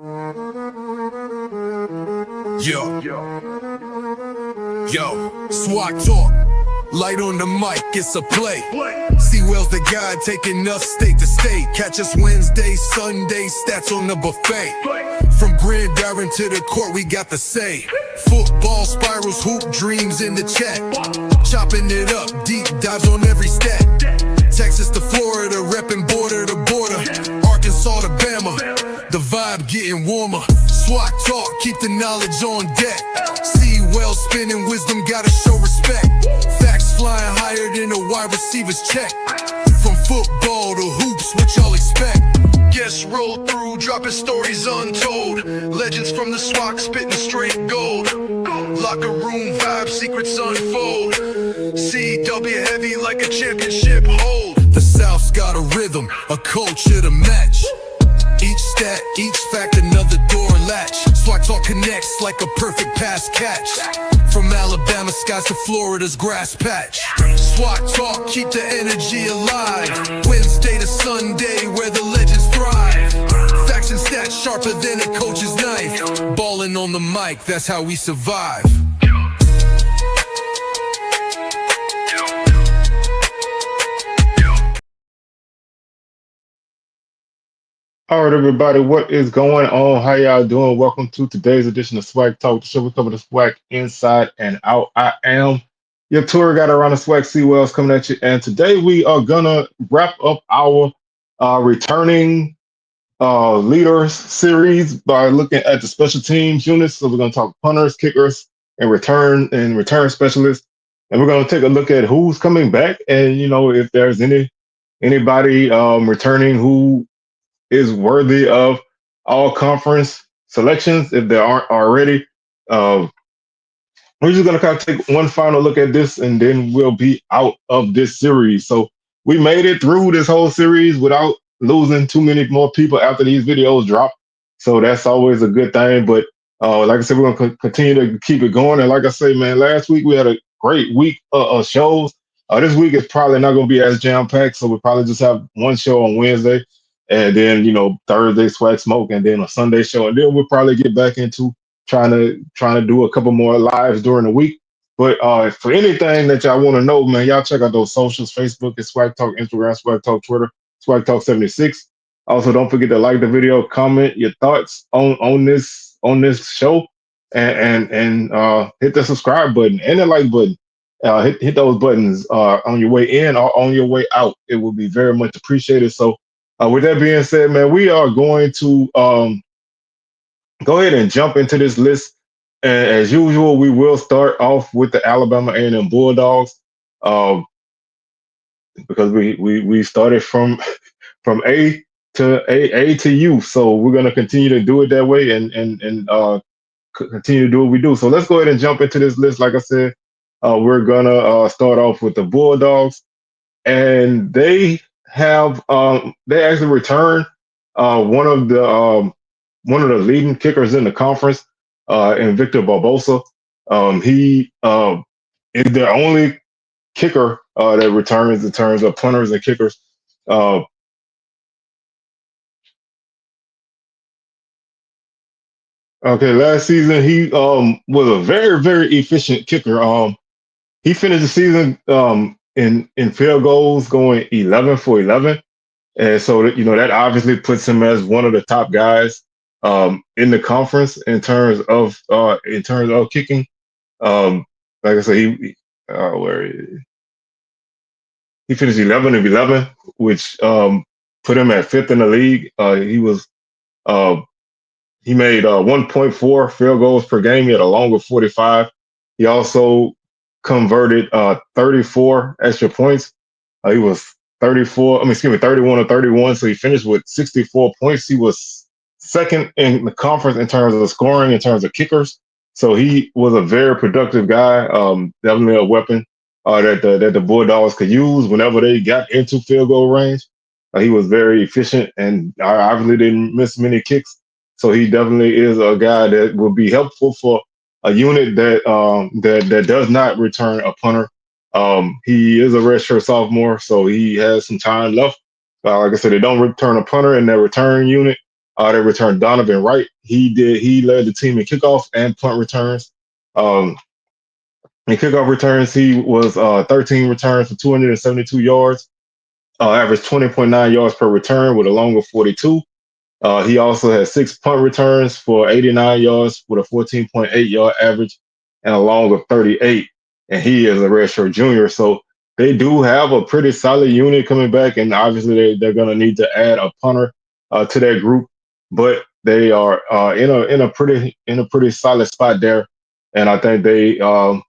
Yo, SWAC talk. Light on the mic, it's a play. Seawell's the guy taking us state to state. Catch us Wednesday, Sunday, stats on the buffet. From Grand Darren to the court, we got the say. Football spirals, hoop dreams in the chat. Chopping it up, deep dives on every stat. Texas to Florida, repping border to border. Arkansas to Bama, the vibe getting warmer. SWAC talk, keep the knowledge on deck. Seawell spinning, wisdom gotta show respect. Facts flying higher than a wide receiver's check. From football to hoops, what y'all expect? Guests roll through, dropping stories untold. Legends from the SWAC, spitting straight gold. Locker room vibe, secrets unfold. CW heavy like a championship hold. The South's got a rhythm, a culture to match. Each stat, each fact, another door latch. SWAC talk connects like a perfect pass catch. From Alabama skies to Florida's grass patch. SWAC talk, keep the energy alive. Wednesday to Sunday, where the legends thrive. Facts and stats sharper than a coach's knife. Ballin' on the mic, that's how we survive. All right, everybody, what is going on? How y'all doing? Welcome to today's edition of SWAC Talk, the show we cover the SWAC inside and out. I am your tour guide around the SWAC. Seawell's coming at you, and today we are gonna wrap up our returning leaders series by looking at the special teams units. So we're gonna talk punters, kickers, and return specialists, and we're gonna take a look at who's coming back, and if there's anybody returning who is worthy of all conference selections if there aren't already. We're just going to kind of take one final look at this and then we'll be out of this series. So we made it through this whole series without losing too many more people after these videos drop. So that's always a good thing. But like I said, we're going to continue to keep it going. And like I say, man, last week we had a great week of shows. This week is probably not going to be as jam-packed. So we'll probably just have one show on Wednesday. And then, Thursday SWAC Smoke, and then a Sunday show. And then we'll probably get back into trying to do a couple more lives during the week. But for anything that y'all want to know, man, y'all check out those socials. Facebook is SWAC Talk, Instagram, SWAC Talk, Twitter, SWAC Talk 76. Also, don't forget to like the video, comment your thoughts on this show, and hit the subscribe button and the like button. Hit those buttons on your way in or on your way out. It will be very much appreciated. So with that being said, man, we are going to go ahead and jump into this list. And as usual, we will start off with the Alabama A&M Bulldogs because we started from A to U. So we're going to continue to do it that way and continue to do what we do. So let's go ahead and jump into this list. Like I said, we're going to start off with the Bulldogs, and they actually returned one of the leading kickers in the conference, in Victor Barbosa. He is their only kicker that returns in terms of punters and kickers. Okay, last season he was a very, very efficient kicker. He finished the season in field goals going 11 for 11. And so that obviously puts him as one of the top guys in the conference in terms of kicking. Like I said, he finished 11 of 11, which put him at fifth in the league. He made 1.4 field goals per game. He had a longer 45. He also converted 34 extra points. He was 31 of 31. So he finished with 64 points. He was second in the conference in terms of scoring, in terms of kickers. So he was a very productive guy. Definitely a weapon that the Bulldogs could use whenever they got into field goal range. He was very efficient and obviously didn't miss many kicks. So he definitely is a guy that will be helpful for a unit that does not return a punter. He is a redshirt sophomore, so he has some time left. Like I said, they don't return a punter in their return unit. They returned Donovan Wright. He led the team in kickoff and punt returns. Um, in kickoff returns, he was 13 returns for 272 yards, averaged 20.9 yards per return with a long of 42. He also had 6 punt returns for 89 yards with a 14.8 yard average and a long of 38. And he is a redshirt junior. So they do have a pretty solid unit coming back. And obviously they're going to need to add a punter to their group. But they are in a pretty solid spot there. And I think that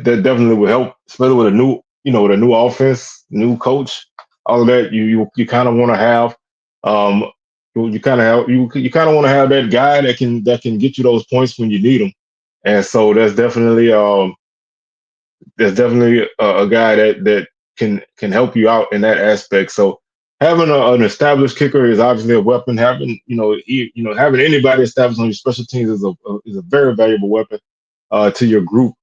definitely will help, especially with a new offense, new coach, all of that. You kind of want to have. Um, you kind of have you kind of want to have that guy that can get you those points when you need them, and so that's definitely a guy that can help you out in that aspect. So having an established kicker is obviously a weapon. Having having anybody established on your special teams is a very valuable weapon to your group.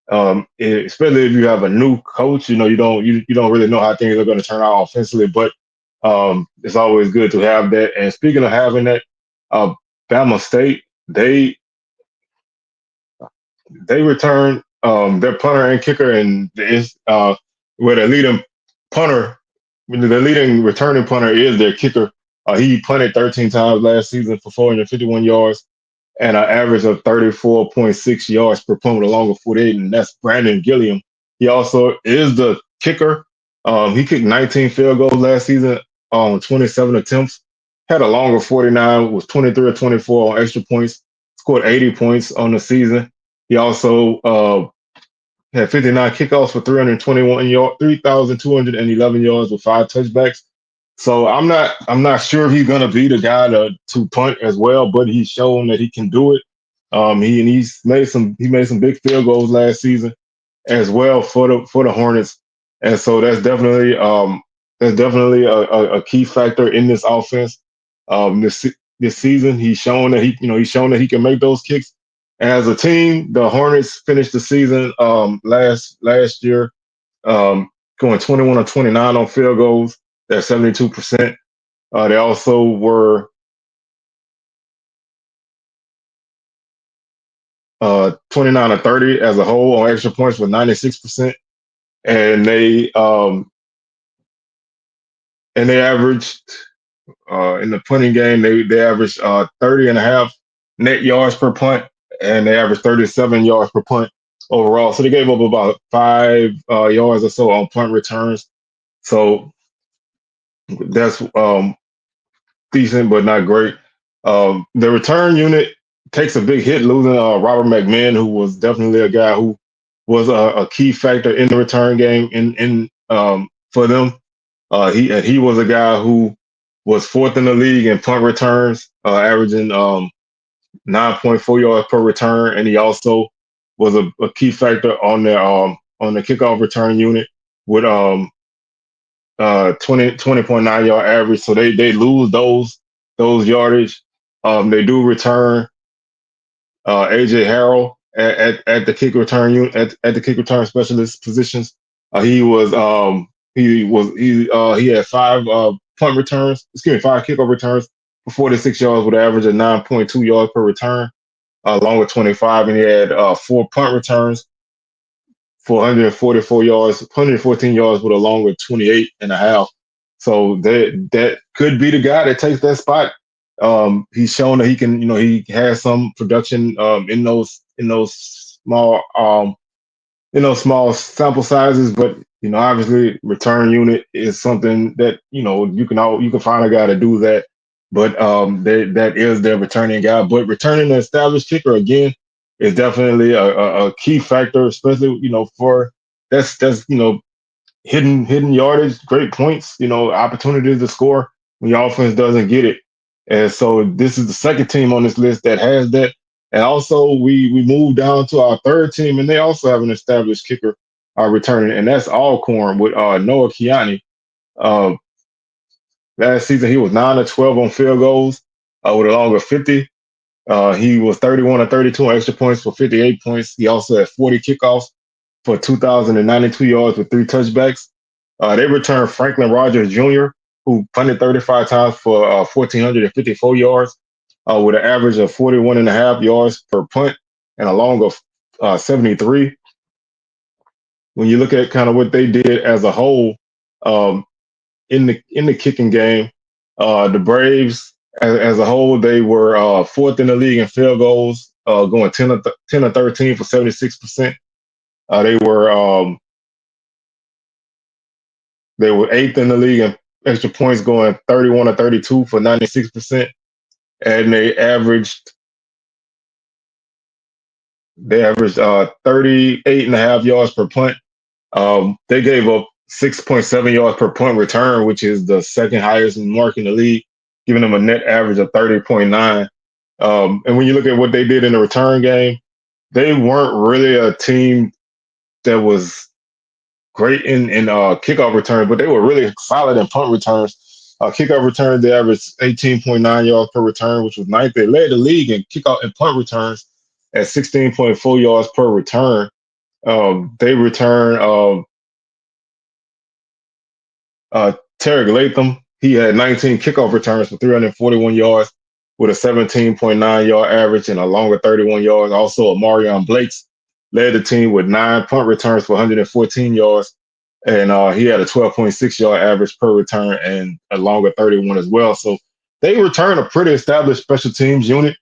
Especially if you have a new coach, you don't really know how things are going to turn out offensively, but it's always good to have that. And speaking of having that, uh, Bama State they returned their punter and kicker, and where the leading punter, the leading returning punter is their kicker. He punted 13 times last season for 451 yards and an average of 34.6 yards per punt with a long of 48, and that's Brandon Gilliam. He also is the kicker. He kicked 19 field goals last season on 27 attempts, had a long of 49, was 23 or 24 on extra points, scored 80 points on the season. He also had 59 kickoffs for 3,211 yards with 5 touchbacks. So I'm not sure if he's gonna be the guy to punt as well, but he's shown that he can do it. He made some big field goals last season as well for the Hornets, and so that's definitely a key factor in this offense. This season, he's shown that he can make those kicks. And as a team, the Hornets finished the season last year going 21 or 29 on field goals. That's 72%. They also were 29 or 30 as a whole on extra points with 96%. And they averaged in the punting game, they averaged 30 and a half net yards per punt, and they averaged 37 yards per punt overall. So they gave up about 5 yards or so on punt returns. So that's decent, but not great. The return unit takes a big hit losing Robert McMahon, who was definitely a guy who was a key factor in the return game for them. He was a guy who was fourth in the league in punt returns, averaging 9.4 yards per return, and he also was a key factor on the kickoff return unit with 20.9 yard average. So they lose those yardage. They do return AJ Harrell at the kick return unit at the kick return specialist positions. He had 5 kickoff returns for 46 yards with an average of 9.2 yards per return, along with 25, and he had 4 punt returns for 144 yards, 114 yards with a long of 28 and a half. So that could be the guy that takes that spot. He's shown that he can, he has some production in those small sample sizes, but obviously return unit is something that you can find a guy to do that, but that is their returning guy. But returning an established kicker again is definitely a key factor, especially for that's hidden yardage, great points, opportunities to score when your offense doesn't get it. And so this is the second team on this list that has that. And also we moved down to our third team, and they also have an established kicker returning, and that's Alcorn with Noah Kiani. Uh, Last season he was 9 of 12 on field goals with a long of 50. He was 31 or 32 on extra points for 58 points. He also had 40 kickoffs for 2,092 yards with 3 touchbacks. They returned Franklin Rogers Jr. who punted 35 times for 1,454 yards, with an average of 41.5 yards per punt and a long of 73. When you look at kind of what they did as a whole, um, in the kicking game, the Braves as a whole, they were fourth in the league in field goals, going 10 or 13 for 76%. Uh, they were um, they were eighth in the league in extra points, going 31 or 32 for 96%, and they averaged 38.5 yards per punt. They gave up 6.7 yards per punt return, which is the second highest mark in the league, giving them a net average of 30.9. And when you look at what they did in the return game, they weren't really a team that was great in kickoff returns, but they were really solid in punt returns. Kickoff returns, they averaged 18.9 yards per return, which was ninth. They led the league in kickoff and punt returns at 16.4 yards per return. They return Tarek Latham. He had 19 kickoff returns for 341 yards with a 17.9 yard average and a longer 31 yards. Also, Amarion Blakes led the team with 9 punt returns for 114 yards, and he had a 12.6 yard average per return and a longer 31 as well. So they return a pretty established special teams unit.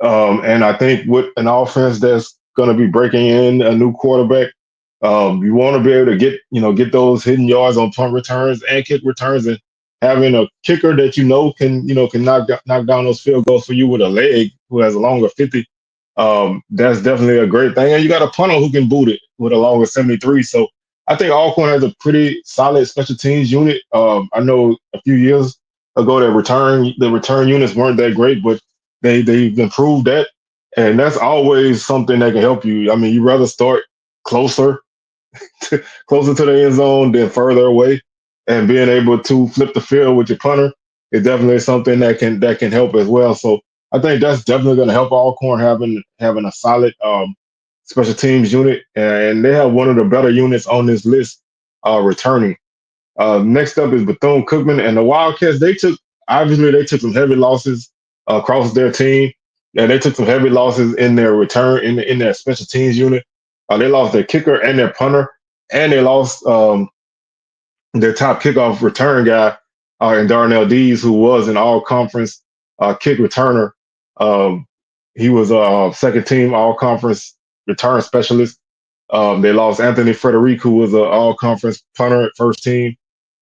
And I think with an offense that's going to be breaking in a new quarterback, you want to be able to get those hidden yards on punt returns and kick returns, and having a kicker that can knock down those field goals for you with a leg who has a longer 50. That's definitely a great thing. And you got a punter who can boot it with a longer 73. So I think Alcorn has a pretty solid special teams unit. I know a few years ago the return units weren't that great, but they've improved that, and that's always something that can help you. I mean, you rather start closer closer to the end zone than further away, and being able to flip the field with your punter is definitely something that can help as well. So I think that's definitely going to help Alcorn having a solid special teams unit, and they have one of the better units on this list returning. Next up is Bethune Cookman and the Wildcats. They took some heavy losses across their team. Yeah, they took some heavy losses in their return in their special teams unit. They lost their kicker and their punter, and they lost their top kickoff return guy in Darnell Dees, who was an all conference kick returner. Um, he was a second team all conference return specialist. They lost Anthony Frederic, who was an all conference punter at first team.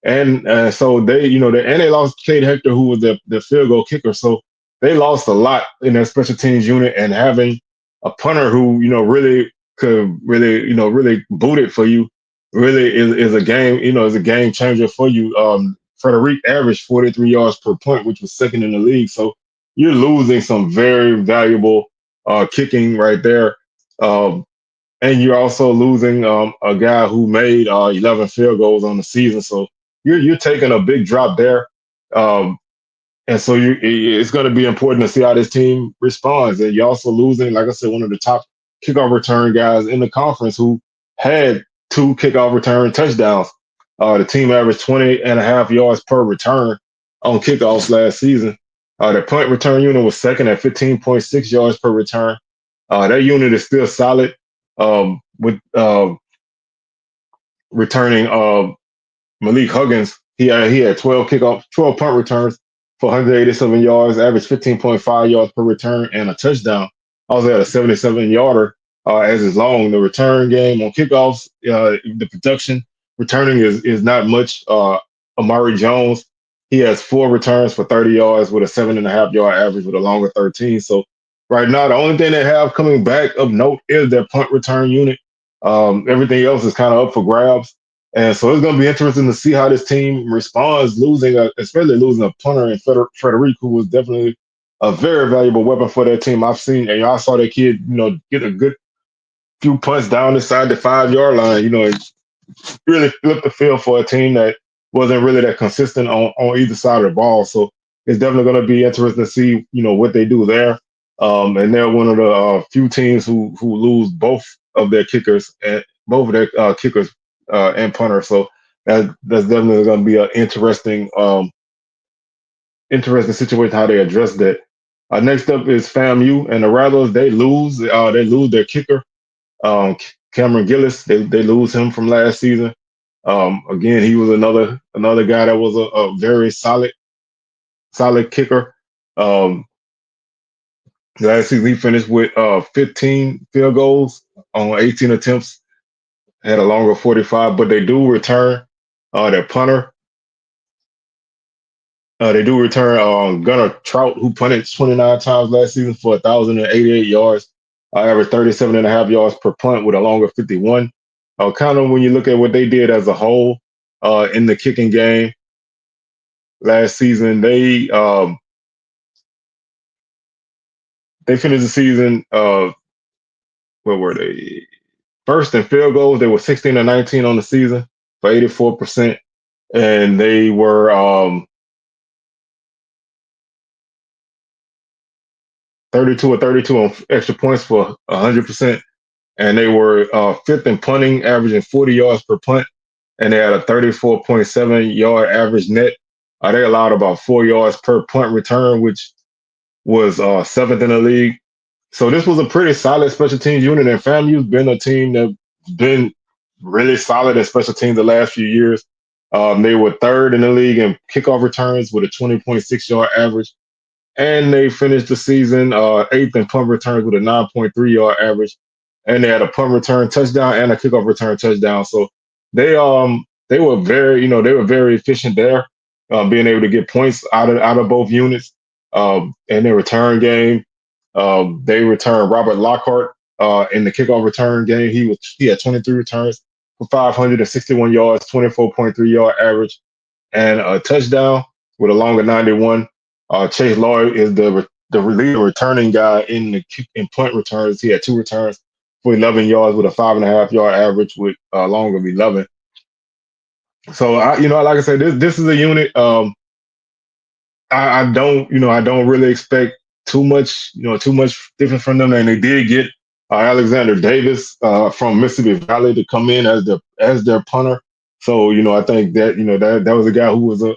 And so they lost Cade Hector, who was the field goal kicker. So they lost a lot in their special teams unit, and having a punter who, really could really boot it for you really is a game changer for you. Frederic averaged 43 yards per punt, which was second in the league. So you're losing some very valuable kicking right there. Um, and you're also losing a guy who made 11 field goals on the season. So you're taking a big drop there. Um, and so it's going to be important to see how this team responds. And you're also losing, like I said, one of the top kickoff return guys in the conference who had two kickoff return touchdowns. The team averaged 20.5 yards per return on kickoffs last season. The punt return unit was second at 15.6 yards per return. That unit is still solid with returning Malik Huggins. He had 12 punt returns for 187 yards, averaged 15.5 yards per return, and a touchdown. Also had a 77 yarder as his long. The return game on kickoffs, the production returning is not much. Amari Jones, he has 4 returns for 30 yards with a 7.5 yard average with a longer 13. So right now, the only thing they have coming back of note is their punt return unit. Everything else is kind of up for grabs. And so it's going to be interesting to see how this team responds, especially losing a punter in Frederic, who was definitely a very valuable weapon for their team. I saw that kid, get a good few punts down inside the 5 yard line, and really flipped the field for a team that wasn't really that consistent on either side of the ball. So it's definitely going to be interesting to see, what they do there. And they're one of the few teams who lose both of their kickers and both of their kickers and punter. So that's definitely going to be an interesting interesting situation how they address that. Next up is FAMU and the Rattlers. They lose. They lose their kicker, um, Cameron Gillis. They lose him from last season. Again, he was another guy that was a very solid kicker. Um, Last season he finished with 15 field goals on 18 attempts. Had a longer 45, but they do return their punter. They do return Gunnar Trout, who punted 29 times last season for 1,088 yards. Averaged 37.5 yards per punt with a longer 51. Kind of when you look at what they did as a whole in the kicking game last season, they finished the season. Where were they? First in field goals, they were 16 and 19 on the season for 84%, and they were 32 or 32 on extra points for 100%, and they were fifth in punting, averaging 40 yards per punt, and they had a 34.7 yard average net. They allowed about 4 yards per punt return, which was seventh in the league. So this was a pretty solid special teams unit, and FAMU's been a team that's been really solid at special teams the last few years. They were third in the league in kickoff returns with a 20.6 yard average, and they finished the season eighth in punt returns with a 9.3 yard average, and they had a punt return touchdown and a kickoff return touchdown. So they were very they were very efficient there, being able to get points out of both units. In their return game, they returned Robert Lockhart in the kickoff return game. He had 23 returns for 561 yards, 24.3 yard average, and a touchdown with a longer 91. Chase Lloyd is the leading returning guy in punt returns. He had two returns for 11 yards with a 5.5 yard average with a longer of 11. So like I said, this is a unit. I don't really expect too much different from them. And they did get Alexander Davis from Mississippi Valley to come in as their punter. So I think that that was a guy who was a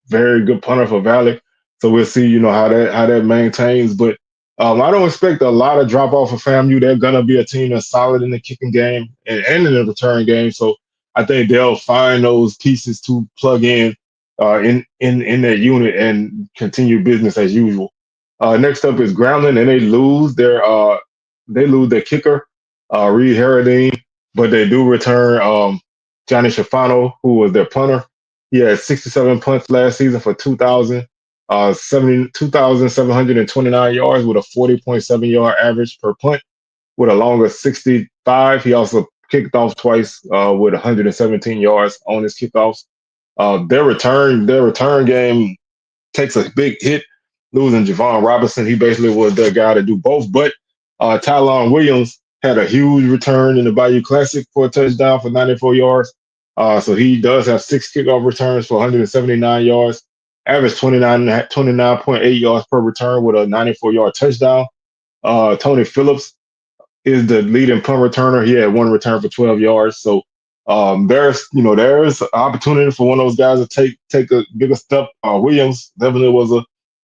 very good punter for Valley. So we'll see how that maintains. But I don't expect a lot of drop off of FAMU. They're gonna be a team that's solid in the kicking game and in the return game. So I think they'll find those pieces to plug in that unit and continue business as usual. Next up is Grambling, and they lose their kicker, Reed Harradine, but they do return Johnny Schifano, who was their punter. He had 67 punts last season for 2,729 yards with a 40.7 yard average per punt with a longer 65. He also kicked off twice with 117 yards on his kickoffs. Their return game takes a big hit, losing Javon Robinson. He basically was the guy to do both. But Tylon Williams had a huge return in the Bayou Classic for a touchdown for 94 yards. So he does have six kickoff returns for 179 yards, average 29.8 yards per return with a 94-yard touchdown. Tony Phillips is the leading punt returner. He had one return for 12 yards. So there's opportunity for one of those guys to take a bigger step. Williams definitely was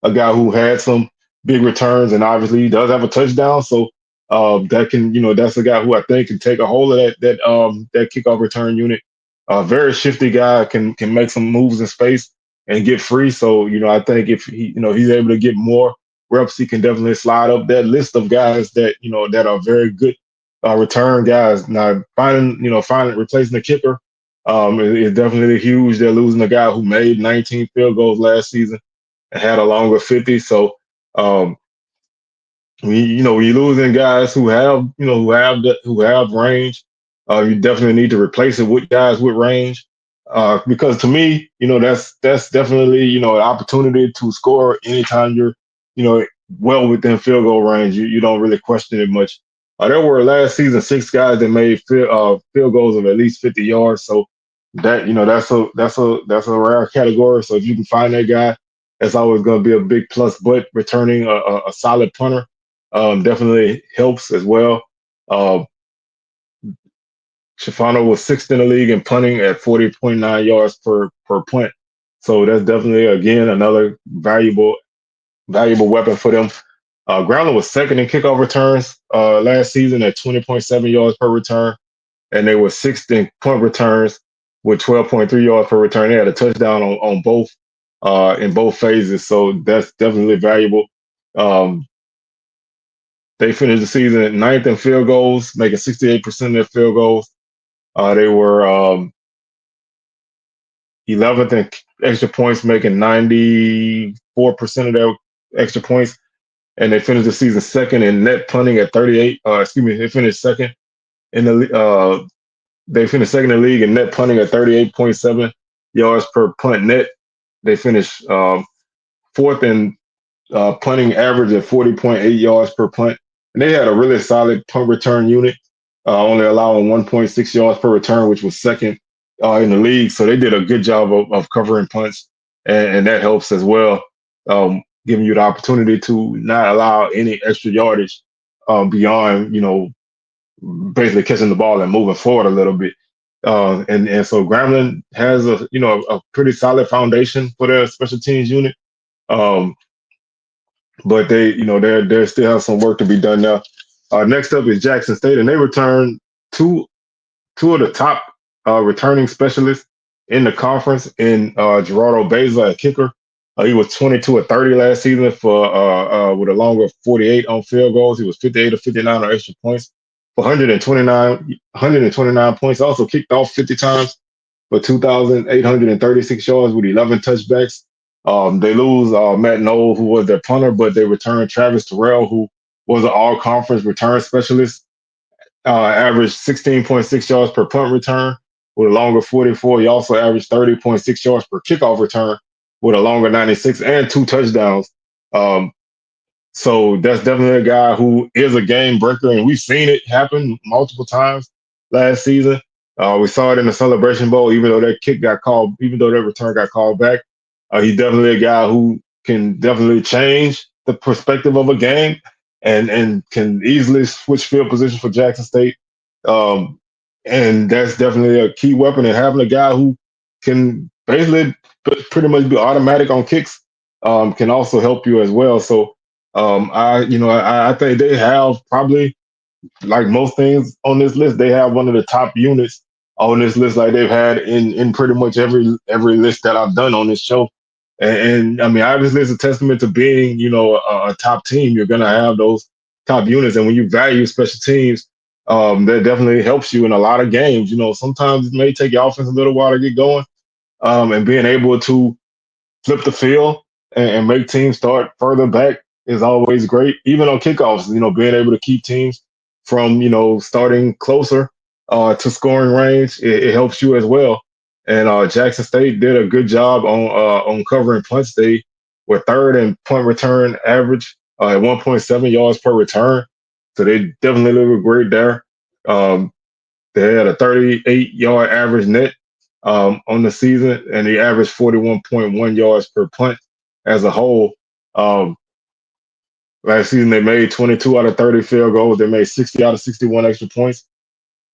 a guy who had some big returns, and obviously he does have a touchdown. So that's a guy who I think can take a hold of that kickoff return unit. A very shifty guy, can make some moves in space and get free. So I think if he's able to get more reps, he can definitely slide up that list of guys that are very good return guys. Now finding replacing the kicker is definitely huge. They're losing a guy who made 19 field goals last season and had a longer 50. So um, when you're losing guys who have range, you definitely need to replace it with guys with range. Because to me, that's definitely an opportunity to score anytime you're you know well within field goal range. You don't really question it much. There were last season six guys that made field goals of at least 50 yards. So that's a rare category. So if you can find that guy, that's always going to be a big plus. But returning a solid punter definitely helps as well. Uh, Shafano was sixth in the league in punting at 40.9 yards per punt. So that's definitely again another valuable weapon for them. Grambling was second in kickoff returns last season at 20.7 yards per return, and they were sixth in punt returns with 12.3 yards per return. They had a touchdown on both in both phases, so that's definitely valuable. Um, they finished the season at ninth in field goals, making 68% of their field goals. They were 11th in extra points, making 94% of their extra points. And they finished the season second in net punting at 38. Excuse me, they finished second in the they finished second in the league in net punting at 38.7 yards per punt net. They finished fourth in punting average at 40.8 yards per punt. And they had a really solid punt return unit, only allowing 1.6 yards per return, which was second in the league. So they did a good job of covering punts, and that helps as well, giving you the opportunity to not allow any extra yardage beyond, basically catching the ball and moving forward a little bit. And so Grambling has a pretty solid foundation for their special teams unit. Um, but they still have some work to be done now. Next up is Jackson State, and they returned two two of the top returning specialists in the conference in Gerardo Beza, a kicker. He was 22 or 30 last season for with a longer 48 on field goals. He was 58 or 59 on extra points for 129 points. Also kicked off 50 times for 2,836 yards with 11 touchbacks. They lose Matt Knoll, who was their punter, but they return Travis Terrell, who was an all-conference return specialist, averaged 16.6 yards per punt return with a longer 44. He also averaged 30.6 yards per kickoff return with a longer 96 and two touchdowns. Um, so that's definitely a guy who is a game breaker, and we've seen it happen multiple times last season. We saw it in the Celebration Bowl, even though that kick got called, even though that return got called back. He's definitely a guy who can definitely change the perspective of a game and can easily switch field position for Jackson State. Um, and that's definitely a key weapon. And having a guy who can basically pretty much be automatic on kicks can also help you as well. So I think they have probably, like most things on this list, they have one of the top units on this list, like they've had in pretty much every list that I've done on this show. And I mean, obviously, it's a testament to being, a top team. You're gonna have those top units, and when you value special teams, that definitely helps you in a lot of games. Sometimes it may take your offense a little while to get going, and being able to flip the field and make teams start further back is always great. Even on kickoffs, being able to keep teams from, starting closer to scoring range, it helps you as well. And Jackson State did a good job on covering punts. They were third in punt return average at 1.7 yards per return. So they definitely were great there. Um, they had a 38-yard average net on the season, and he averaged 41.1 yards per punt as a whole. Um, Last season, they made 22 out of 30 field goals. They made 60 out of 61 extra points.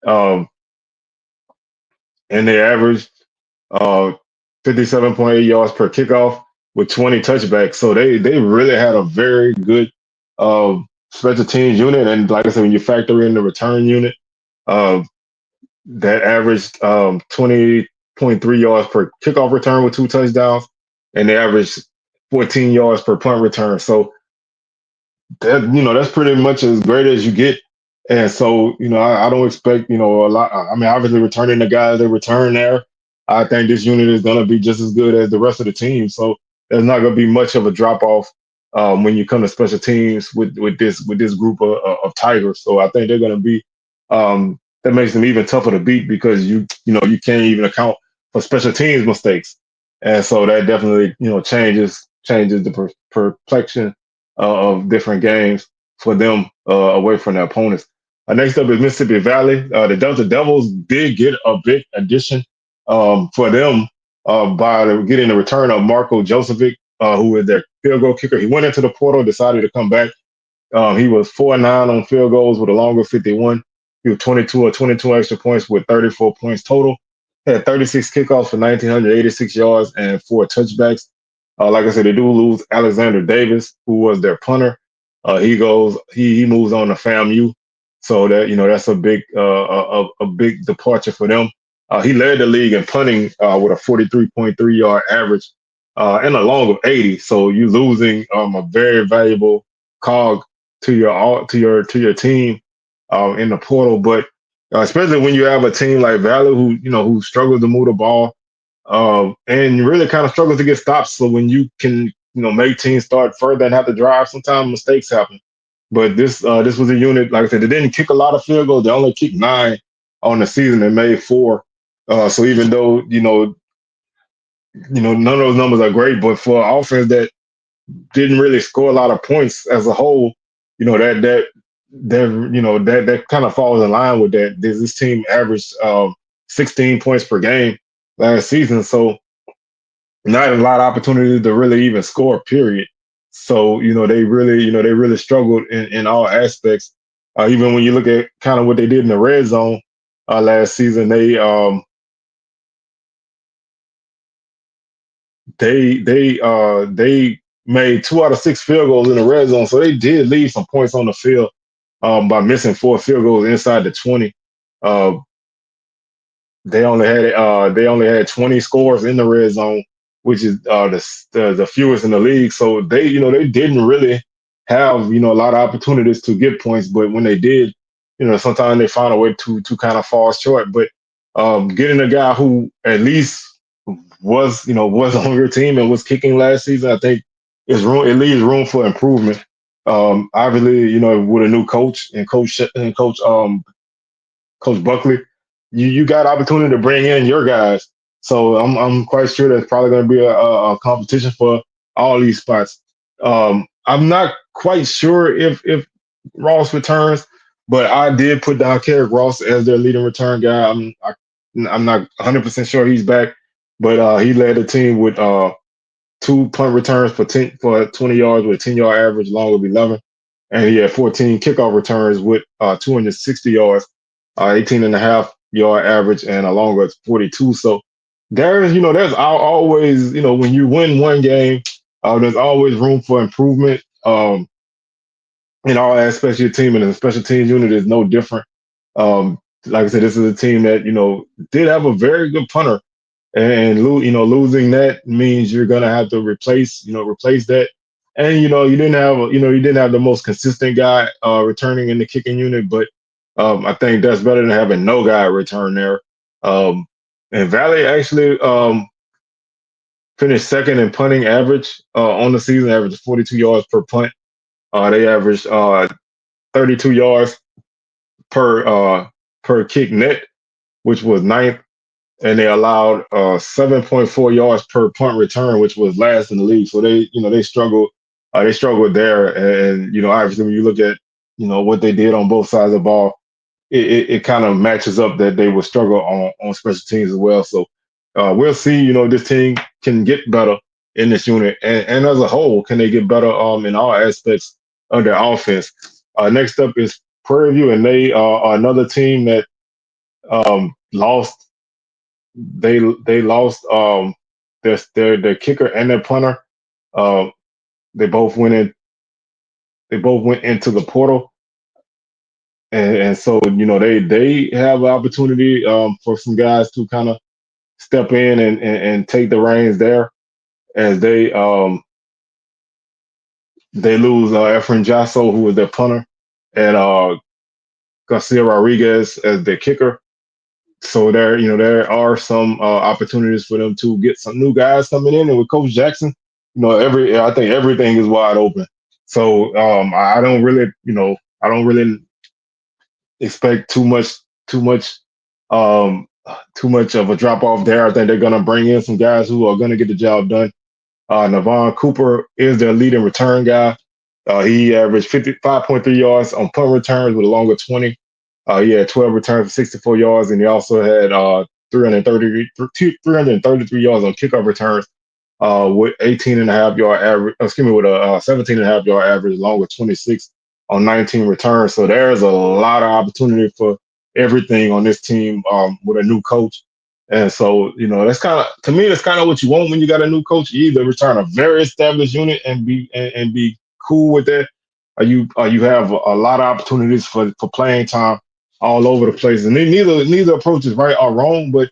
Um, and they averaged uh, 57.8 yards per kickoff with 20 touchbacks. So they really had a very good special teams unit. And like I said, when you factor in the return unit, uh, that averaged 20.3 yards per kickoff return with two touchdowns, and they averaged 14 yards per punt return. So that's pretty much as great as you get. And so I don't expect a lot. I mean, obviously returning the guys that return there, I think this unit is going to be just as good as the rest of the team. So there's not going to be much of a drop off when you come to special teams with this group of Tigers. So I think they're going to be that makes them even tougher to beat because you can't even account for special teams mistakes, and so that definitely changes the perplexion of different games for them away from their opponents. Next up is Mississippi Valley. The Delta Devils did get a big addition for them by getting the return of Marco Josevic, who is their field goal kicker. He went into the portal, decided to come back. He was 4-9 on field goals with a longer 51. He was 22 or 22 extra points with 34 points total. Had 36 kickoffs for 1,986 yards and 4 touchbacks. Like I said, they do lose Alexander Davis, who was their punter. He moves on to FAMU, so that that's a big departure for them. He led the league in punting with a 43.3 yard average and a long of 80. So you're losing a very valuable cog to your team in the portal, but especially when you have a team like Valley who struggles to move the ball and really kind of struggles to get stops. So when you can make teams start further and have to drive, sometimes mistakes happen. But this was a unit, like I said, they didn't kick a lot of field goals. They only kicked 9 on the season and made 4. So even though none of those numbers are great, but for an offense that didn't really score a lot of points as a whole, that kind of falls in line with that. This team averaged 16 points per game last season, so not a lot of opportunities to really even score. Period. So they really struggled in all aspects. Even when you look at kind of what they did in the red zone last season, they made 2 out of 6 field goals in the red zone, so they did leave some points on the field by missing 4 field goals inside the 20. Uh, they only had 20 scores in the red zone, which is the fewest in the league. So they didn't really have a lot of opportunities to get points, but when they did, sometimes they found a way to kind of fall short. But getting a guy who at least was on your team and was kicking last season, I think it leaves room for improvement. Obviously, with a new coach and Coach Buckley, you got opportunity to bring in your guys. So I'm quite sure there's probably going to be a competition for all these spots. I'm not quite sure if Ross returns, but I did put down Carrick Ross as their leading return guy. I'm not 100% sure he's back, but he led the team with 2 punt returns for 20 yards with a 10-yard average, long of 11, and he had 14 kickoff returns with 260 yards, 18 and a half yard average, and a longer 42. So there's always, when you win one game, there's always room for improvement in all aspects of your team, and the special teams unit is no different. Like I said, this is a team that did have a very good punter, and losing that means you're gonna have to replace that. And you didn't have the most consistent guy returning in the kicking unit, but I think that's better than having no guy return there. Um, and Valley actually finished second in punting average on the season, averaged 42 yards per punt. They averaged 32 yards per per kick net, which was ninth, and they allowed 7.4 yards per punt return, which was last in the league. So they struggled. They struggled there, and obviously when you look at what they did on both sides of the ball, it kind of matches up that they will struggle on special teams as well. So we'll see. This team can get better in this unit, and as a whole, can they get better in all aspects of their offense? Next up is Prairie View, and they are another team that lost they lost their kicker and their punter. Uh, they both went in. They both went into the portal, and so they have an opportunity for some guys to kind of step in and take the reins there as they lose Efren Jasso, who was their punter, and Garcia Rodriguez as their kicker. So there are some opportunities for them to get some new guys coming in, and with Coach Jackson, I think everything is wide open. So I don't really expect too much um, too much of a drop off there. I think they're gonna bring in some guys who are gonna get the job done. Navon Cooper is their leading return guy. He averaged 55.3 yards on punt returns with a longer 20. He had 12 returns for 64 yards, and he also had 333 yards on kickoff returns with 18 and a half yard average, excuse me, with a 17 and a half yard average, along with 26 on 19 returns. So there's a lot of opportunity for everything on this team with a new coach. And so, that's kind of to me, that's kind of what you want when you got a new coach. You either return a very established unit and be cool with that, or you have a lot of opportunities for playing time all over the place. And neither approach is right or wrong, but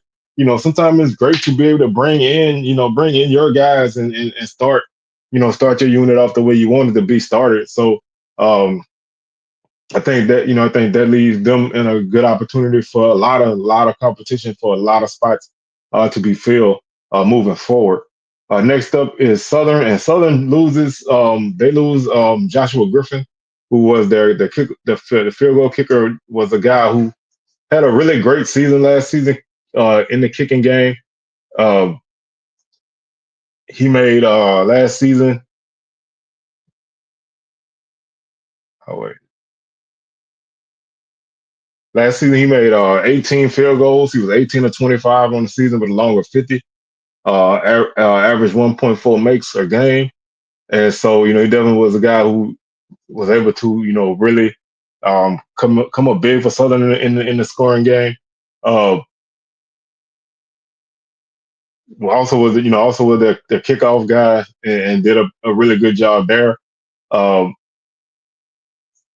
sometimes it's great to be able to bring in your guys and start your unit off the way you wanted to be started. So um, I think that leaves them in a good opportunity for a lot of competition for a lot of spots to be filled moving forward. Next up is Southern, and Southern loses. They lose Joshua Griffin, who was the field goal kicker. Was a guy who had a really great season last season in the kicking game. Uh, he made last season. Oh wait, last season he made 18 field goals. He was 18 of 25 on the season with a longer 50. Average 1.4 makes a game. And so, he definitely was a guy who was able to, really come up big for Southern in the scoring game. Uh, also was their kickoff guy and did a really good job there. Um,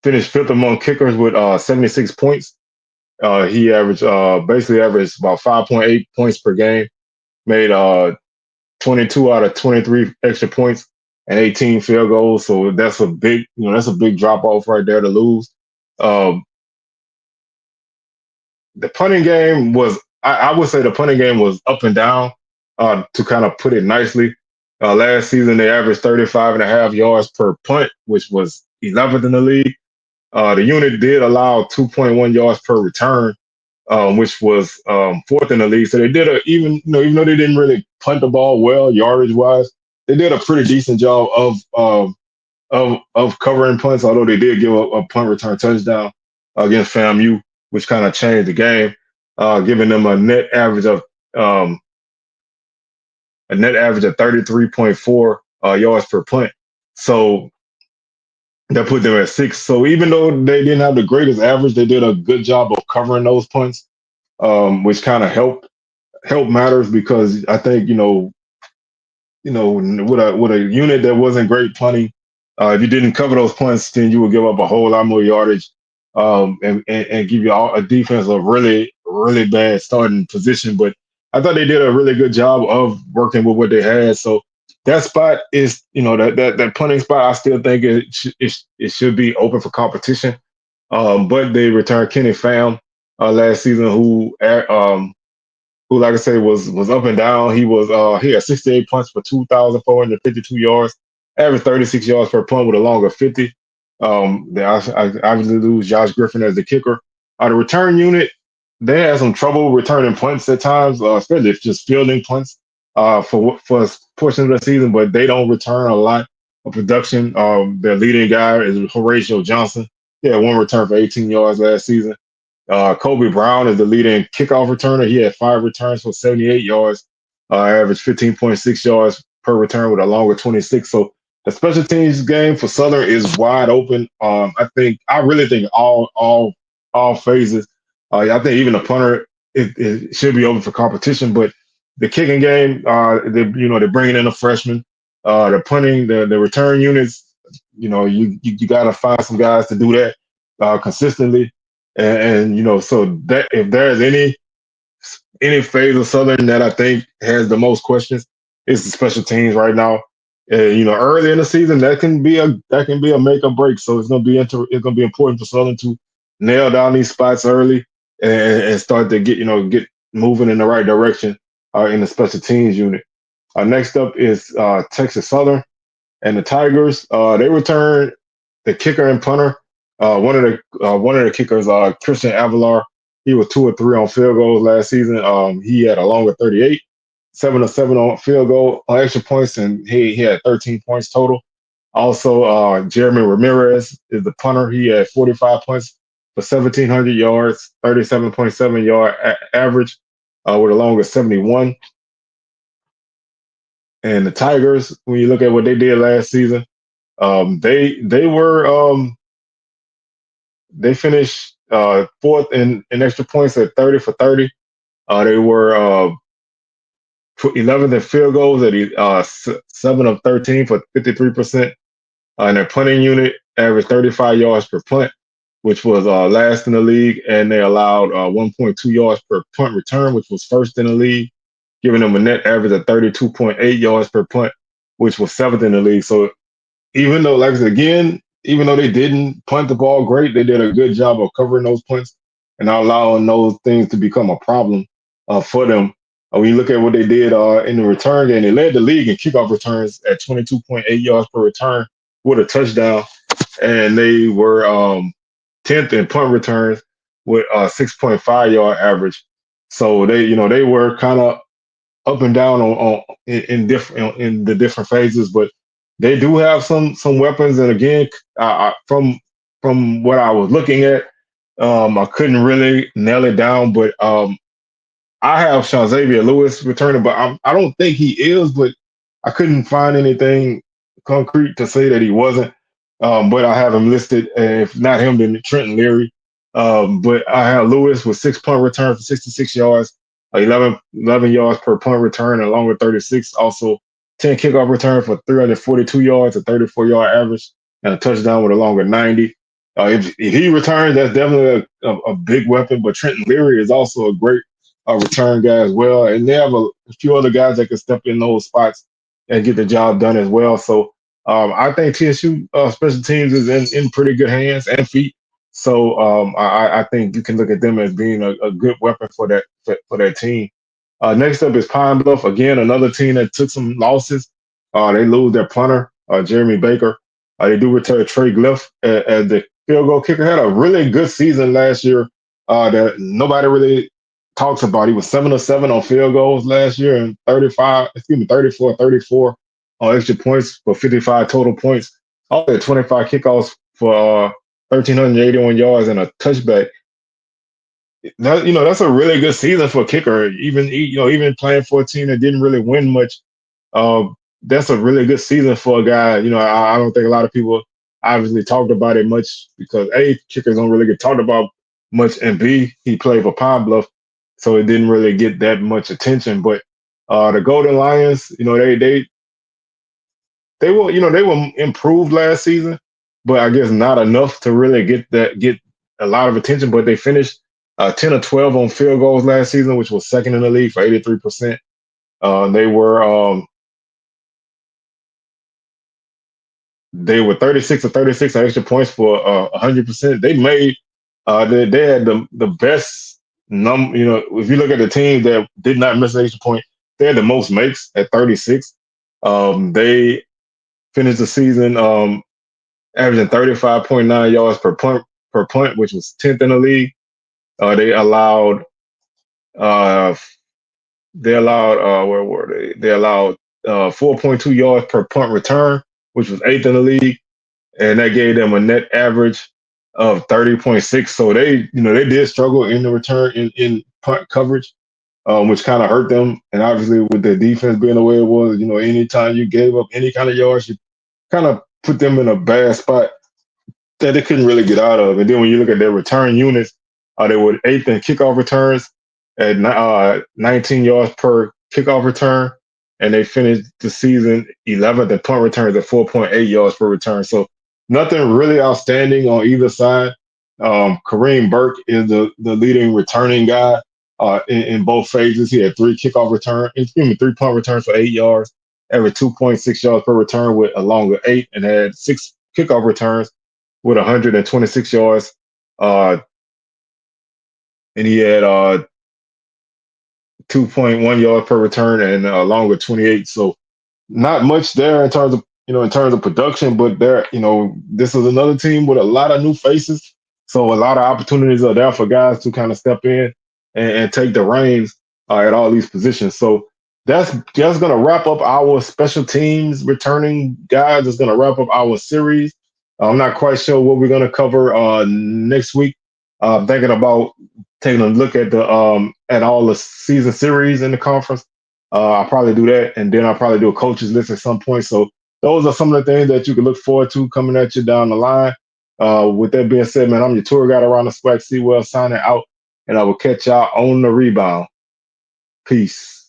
Finished fifth among kickers with 76 points. He basically averaged about 5.8 points per game. Made 22 out of 23 extra points and 18 field goals. So that's a big drop off right there to lose. Um, the punting game I would say the punting game was up and down, to kind of put it nicely. Last season, they averaged 35 and a half yards per punt, which was 11th in the league. The unit did allow 2.1 yards per return, which was fourth in the league. So they did even though they didn't really punt the ball well yardage wise, they did a pretty decent job of covering punts. Although they did give a punt return touchdown against FAMU, which kind of changed the game, giving them um, a net average of 33.4 yards per punt. So that put them at six. So even though they didn't have the greatest average, they did a good job of covering those punts, which kind of help matters because I think with a unit that wasn't great punting, if you didn't cover those punts, then you would give up a whole lot more yardage, and give you a defense a really really bad starting position. But I thought they did a really good job of working with what they had. So that spot is that punting spot. I still think it should be open for competition. But they returned Kenny Pham last season, who, like I say, was up and down. He had 68 punts for 2,452 yards, average 36 yards per punt with a longer 50. They obviously lose Josh Griffin as the kicker. The return unit, they had some trouble returning punts at times, especially if just fielding punts for a portion of the season, but they don't return a lot of production. Their leading guy is Horatio Johnson. He had one return for 18 yards last season. Kobe Brown is the leading kickoff returner. He had 5 returns for 78 yards, average 15.6 yards per return with a longer 26. So the special teams game for Southern is wide open. I really think all phases. I think even the punter it should be open for competition. But the kicking game, they're bringing in a freshman. The punting, the return units, you got to find some guys to do that consistently. And so that if there's any phase of Southern that I think has the most questions, it's the special teams right now. Early in the season that can be a make or break. So it's gonna be important for Southern to nail down these spots early and start to get moving in the right direction in the special teams unit. Next up is Texas Southern and the Tigers. They return the kicker and punter. One of the kickers, Christian Avalar, he was 2 or 3 on field goals last season. He had a longer 38, 7 of 7 on field goal on extra points, and he had 13 points total. Also, Jeremy Ramirez is the punter. He had 45 points for 1,700 yards, 37.7 yard average, with a longer 71. And the Tigers, when you look at what they did last season, they finished fourth in extra points at 30 for 30. They were 11th in field goals at 7 of 13 for 53%. And their punting unit averaged 35 yards per punt, which was last in the league. And they allowed 1.2 yards per punt return, which was first in the league, giving them a net average of 32.8 yards per punt, which was seventh in the league. So even though, like I said, again, even though they didn't punt the ball great, they did a good job of covering those punts and not allowing those things to become a problem for them. When you look at what they did in the return game, they led the league in kickoff returns at 22.8 yards per return with a touchdown, and they were 10th in punt returns with a 6.5 yard average. So they were kind of up and down in the different phases, but they do have some weapons. And again, from what I was looking at, I couldn't really nail it down, but I have Sean Xavier Lewis returning, but I don't think he is. But I couldn't find anything concrete to say that he wasn't. But I have him listed, and if not him, then Trenton Leary. But I have Lewis with 6 punt returns for 66 yards, 11 yards per punt return, along with 36. Also, 10 kickoff returns for 342 yards, a 34-yard average, and a touchdown with a longer 90. If he returns, that's definitely a big weapon. But Trenton Leary is also a great return guy as well. And they have a few other guys that can step in those spots and get the job done as well. So I think TSU special teams is in pretty good hands and feet. So I think you can look at them as being a good weapon for that team. Next up is Pine Bluff. Again, another team that took some losses. They lose their punter, Jeremy Baker. They do return Trey Glyph as the field goal kicker. Had a really good season last year that nobody really talks about. He was 7 of 7 on field goals last year and 34 on extra points for 55 total points. All at 25 kickoffs for 1,381 yards and a touchback. That's a really good season for a kicker. Even playing for a team that didn't really win much, uh, that's a really good season for a guy. I don't think a lot of people obviously talked about it much because A, kickers don't really get talked about much, and B, he played for Pine Bluff, so it didn't really get that much attention. But the Golden Lions, they were improved last season, but I guess not enough to really get a lot of attention. But they finished 10 of 12 on field goals last season, which was second in the league for 83%. They were 36 or 36 on extra points for 100%. They had the best number. If you look at the team that did not miss an extra point, they had the most makes at 36. They finished the season averaging 35.9 yards per punt, which was 10th in the league. They allowed uh, where were they? They allowed 4.2 yards per punt return, which was eighth in the league, and that gave them a net average of 30.6. So they did struggle in the return in punt coverage, which kind of hurt them. And obviously, with the defense being the way it was, anytime you gave up any kind of yards, you kind of put them in a bad spot that they couldn't really get out of. And then when you look at their return units, they were eighth in kickoff returns at 19 yards per kickoff return, and they finished the season 11th in punt returns at 4.8 yards per return. So nothing really outstanding on either side. Kareem Burke is the leading returning guy in both phases. He had three punt returns for 8 yards, averaged 2.6 yards per return with a longer eight, and had six kickoff returns with 126 yards. Uh, and he had 2.1 yards per return and along with 28. So not much there in terms of production, but this is another team with a lot of new faces. So a lot of opportunities are there for guys to kind of step in and take the reins at all these positions. So that's just going to wrap up our special teams returning guys. It's going to wrap up our series. I'm not quite sure what we're going to cover next week. I'm thinking about taking a look at all the season series in the conference. I'll probably do that, and then I'll probably do a coaches list at some point. So those are some of the things that you can look forward to coming at you down the line. With that being said, man, I'm your tour guide around the SWAC Sewell signing out, and I will catch y'all on the rebound. Peace.